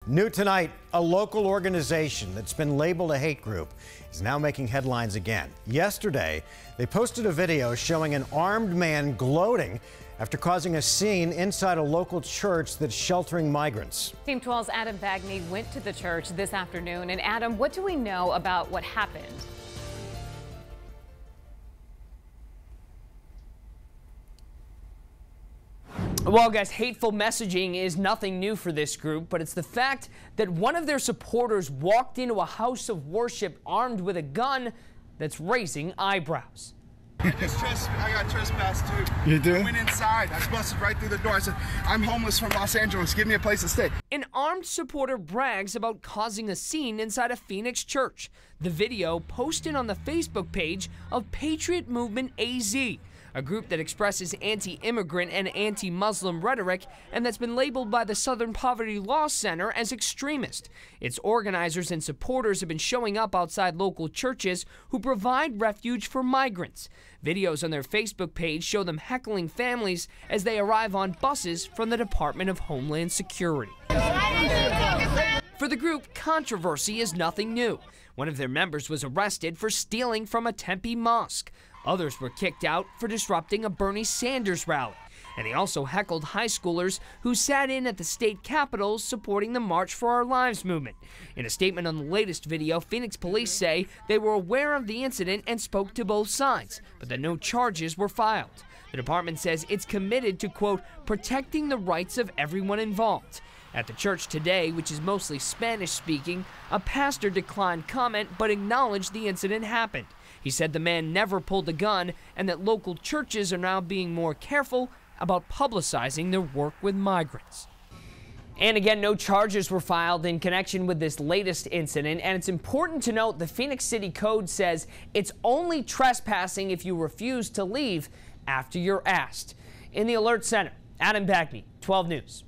New tonight, a local organization that's been labeled a hate group is now making headlines again. Yesterday, they posted a video showing an armed man gloating after causing a scene inside a local church that's sheltering migrants. Team 12's Adam Bagney went to the church this afternoon. And Adam, what do we know about what happened? Well, guys, hateful messaging is nothing new for this group, but it's the fact that one of their supporters walked into a house of worship armed with a gun that's raising eyebrows. I got trespassed too. You do? I went inside. I busted right through the door. I said, I'm homeless from Los Angeles. Give me a place to stay. An armed supporter brags about causing a scene inside a Phoenix church. The video posted on the Facebook page of Patriot Movement AZ, a group that expresses anti-immigrant and anti-Muslim rhetoric and that's been labeled by the Southern Poverty Law Center as extremist. Its organizers and supporters have been showing up outside local churches who provide refuge for migrants. Videos on their Facebook page show them heckling families as they arrive on buses from the Department of Homeland Security. For the group, controversy is nothing new. One of their members was arrested for stealing from a Tempe mosque. Others were kicked out for disrupting a Bernie Sanders rally. And they also heckled high schoolers who sat in at the state capitol supporting the March for Our Lives movement. In a statement on the latest video, Phoenix police say they were aware of the incident and spoke to both sides, but that no charges were filed. The department says it's committed to, quote, protecting the rights of everyone involved. At the church today, which is mostly Spanish-speaking, a pastor declined comment but acknowledged the incident happened. He said the man never pulled a gun and that local churches are now being more careful about publicizing their work with migrants. And again, no charges were filed in connection with this latest incident. And it's important to note the Phoenix City Code says it's only trespassing if you refuse to leave after you're asked. In the Alert Center, Adam Bagney, 12 News.